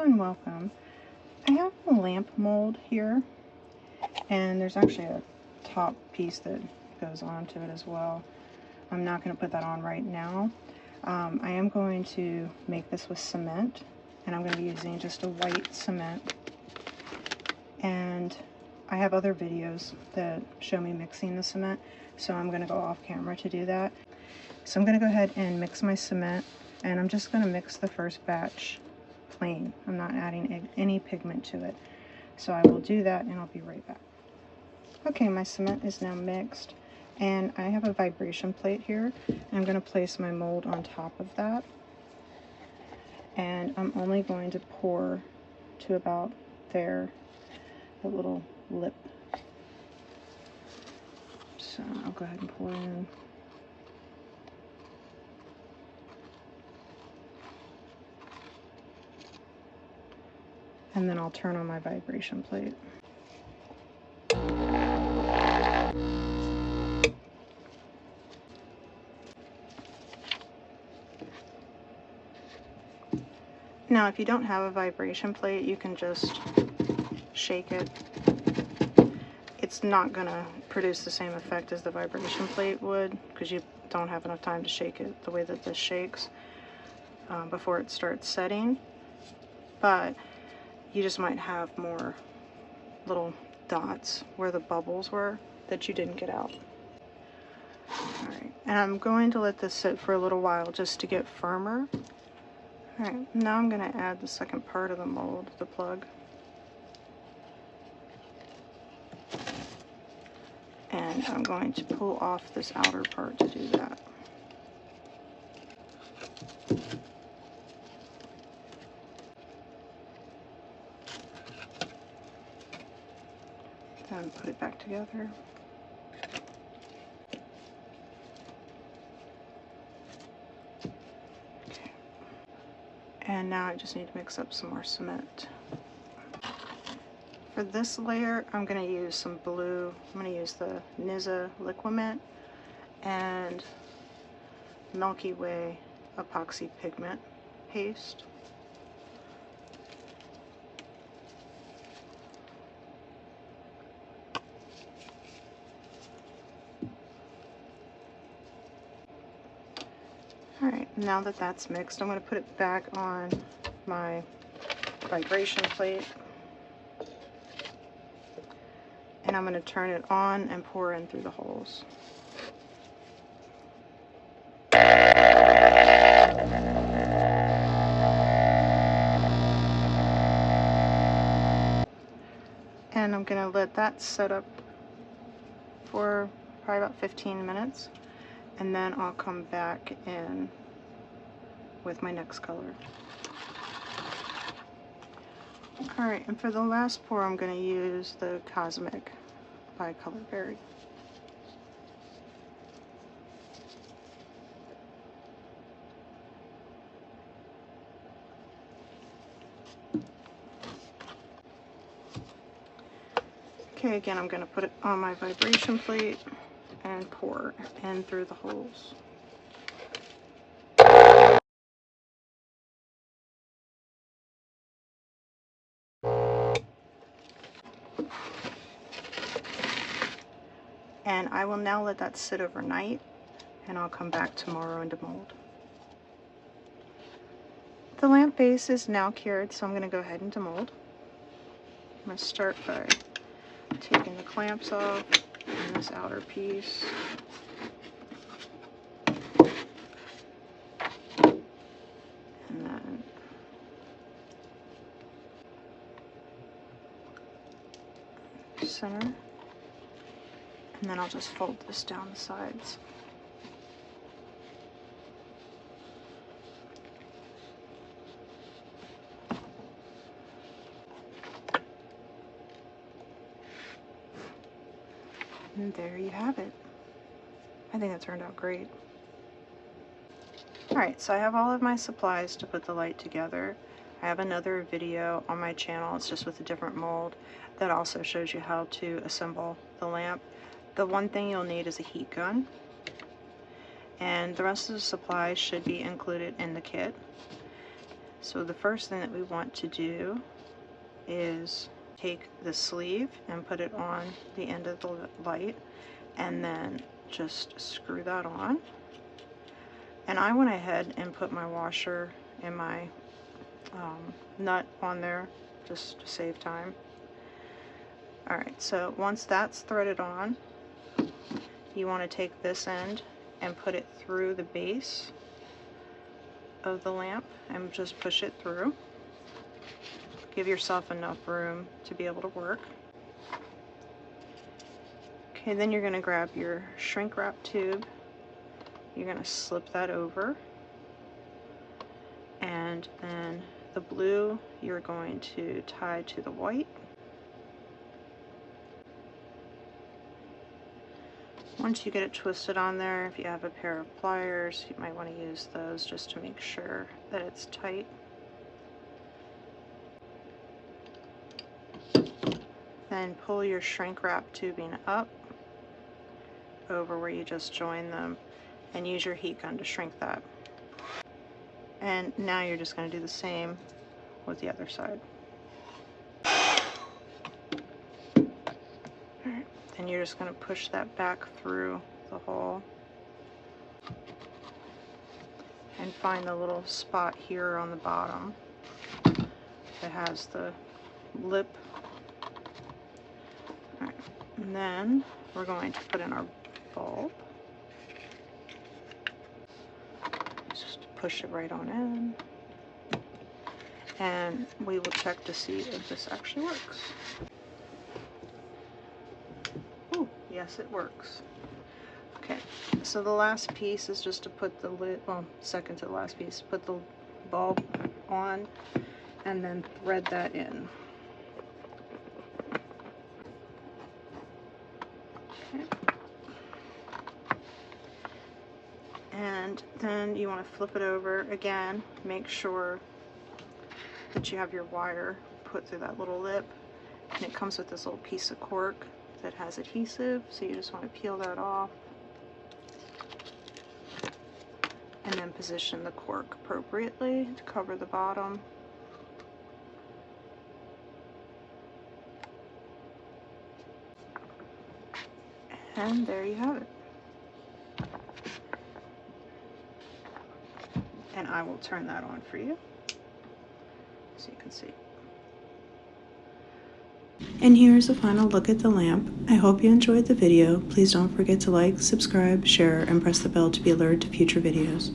and welcome. I have a lamp mold here, and there's actually a top piece that goes onto it as well. I'm not going to put that on right now. I am going to make this with cement, and I'm going to be using just a white cement. And I have other videos that show me mixing the cement, so I'm going to go off camera to do that. So I'm going to go ahead and mix my cement, and I'm just going to mix the first batch plain. I'm not adding any pigment to it. So I will do that, and I'll be right back. Okay, my cement is now mixed, and I have a vibration plate here, and I'm going to place my mold on top of that. And I'm only going to pour to about there, the little lip. So I'll go ahead and pour in. And then I'll turn on my vibration plate. Now, if you don't have a vibration plate, you can just shake it. It's not going to produce the same effect as the vibration plate would, because you don't have enough time to shake it the way that this shakes before it starts setting. But you just might have more little dots where the bubbles were that you didn't get out. Alright, and I'm going to let this sit for a little while just to get firmer. Alright, now I'm going to add the second part of the mold, the plug. And I'm going to pull off this outer part to do that. Then put it back together. Okay. And now I just need to mix up some more cement. For this layer, I'm going to use some blue. I'm going to use the Nizza Liquimint and Milky Way epoxy pigment paste. Alright, now that that's mixed, I'm going to put it back on my vibration plate. And I'm going to turn it on and pour in through the holes. And I'm going to let that set up for probably about 15 minutes. And then I'll come back in with my next color. Alright, and for the last pour, I'm going to use the Cosmic by Colorberry. Okay, again, I'm going to put it on my vibration plate and pour in through the holes. And I will now let that sit overnight, and I'll come back tomorrow and demold. The lamp base is now cured, so I'm going to go ahead and demold. I'm going to start by taking the clamps off and this outer piece. And then center. And then I'll just fold this down the sides. And there you have it. I think that turned out great. Alright, so I have all of my supplies to put the light together. I have another video on my channel, it's just with a different mold, that also shows you how to assemble the lamp. The one thing you'll need is a heat gun, and the rest of the supplies should be included in the kit. So the first thing that we want to do is take the sleeve and put it on the end of the light, and then just screw that on. And I went ahead and put my washer and my nut on there just to save time. Alright, so once that's threaded on, you want to take this end and put it through the base of the lamp and just push it through. Give yourself enough room to be able to work. Okay, then you're going to grab your shrink wrap tube. You're going to slip that over, and then the blue you're going to tie to the white. Once you get it twisted on there, if you have a pair of pliers, you might want to use those just to make sure that it's tight. Then pull your shrink wrap tubing up over where you just joined them and use your heat gun to shrink that. And now you're just going to do the same with the other side. Alright, then you're just going to push that back through the hole and find the little spot here on the bottom that has the lip. Alright, and then we're going to put in our bulb. Just push it right on in, and we will check to see if this actually works. Oh, yes, it works. Okay, so the last piece is just to put the lid, well, second to the last piece, put the bulb on and then thread that in. Okay. And then you want to flip it over again, make sure that you have your wire put through that little lip, and it comes with this little piece of cork that has adhesive, so you just want to peel that off and then position the cork appropriately to cover the bottom. And there you have it. And I will turn that on for you so you can see. And here's a final look at the lamp. I hope you enjoyed the video. Please don't forget to like, subscribe, share, and press the bell to be alerted to future videos.